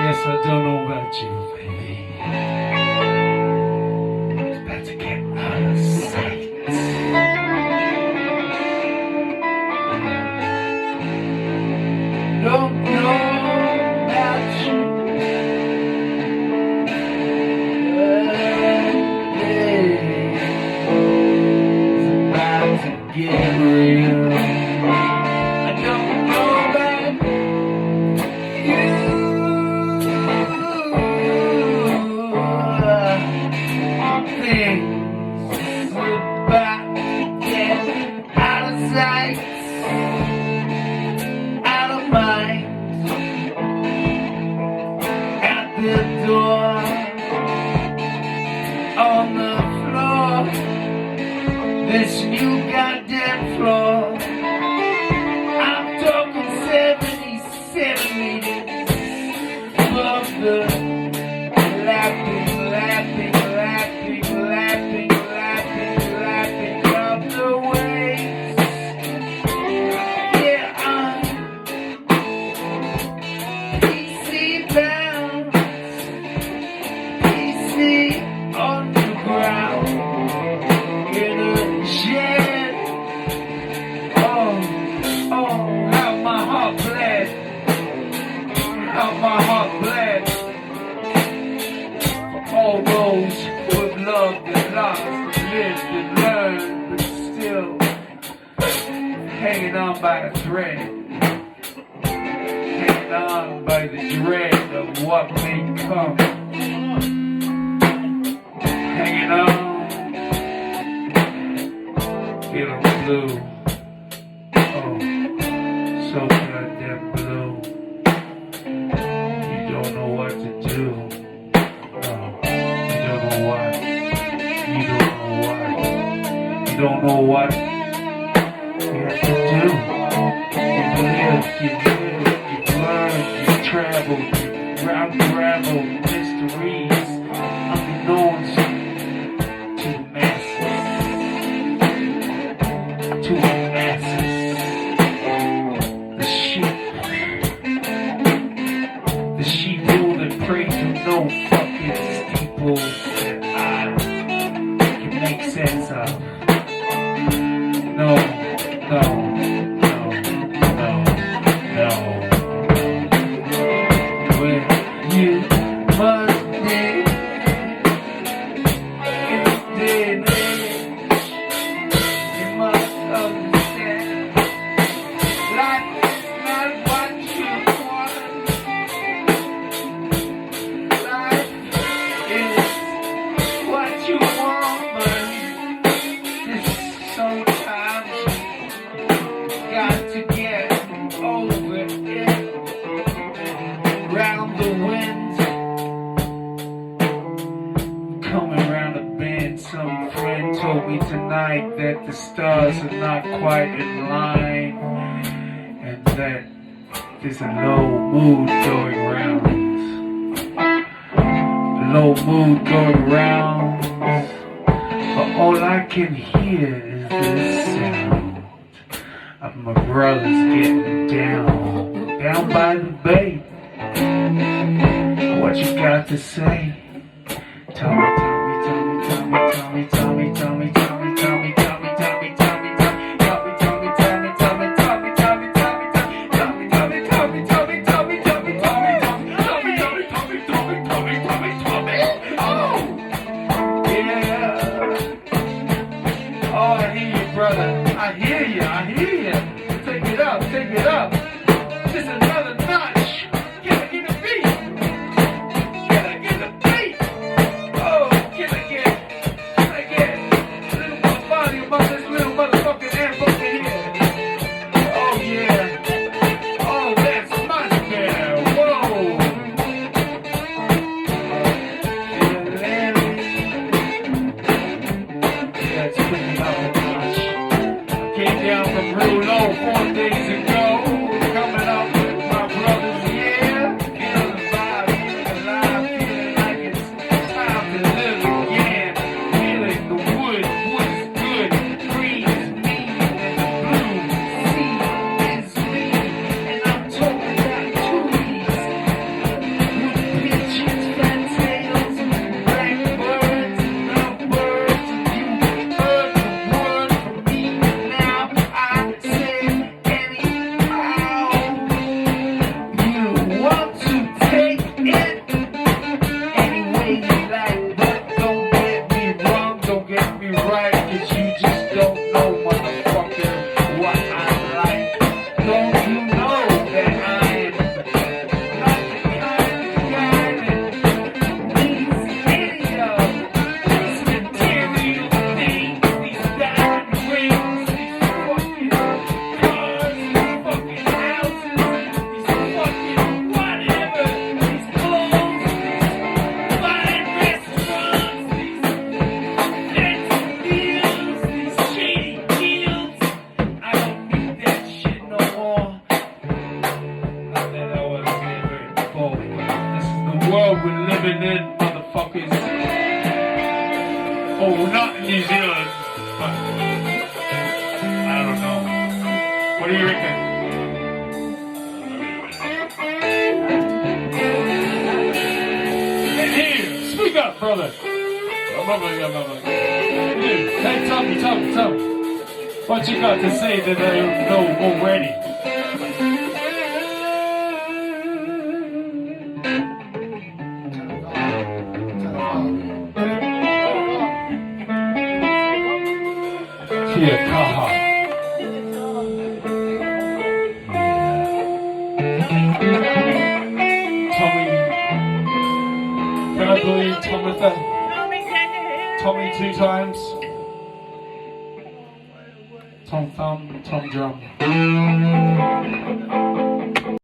Yes, I don't know about you, baby. It's about to get out of sight. Don't know about you. It's about to get real. I don't know about you. Things about to get out of sight, out of mind, at the door, on the floor, this new goddamn floor. I'm talking 77 meters above the lapping of the waves. Yeah, I'm PC bound, PC on the ground, in a shed. Oh, how my heart bled, how my heart bled. All those who have loved and lost, lived and learned, but still hanging on by a thread, hanging on by the dread of what may come, hanging on, feeling blue, oh, so goddamn blue. You don't know what to do. You don't know what you have to do. You live, you've learned, you've traveled, you've unraveled mysteries unknown to the masses. To the masses. The sheep rule and pray to no fucking steeple that I can make sense of. No. When you must live in this day and age, you must understand life is not what you want. Life is what you want, but this sometimes got to get over it. Round the wind, coming round the bend. Some friend told me tonight that the stars are not quite in line, and that there's a low mood going round. A low mood going round, but all I can hear is this sound of my brothers getting down by the bay. What you got to say? Tell me. Oh, I hear you, brother. I hear you. Take it up. Just another notch. Get the beat. Get the beat. Oh, get world we're living in, motherfuckers. Oh, not in New Zealand, but I don't know. What do you reckon? Here, speak up, brother. Hey, tell me. What you got to say that I don't know already? Here, kaha. Tommy. Can I believe Tomatha? Tommy 2 times. Tom thumb, Tom drum.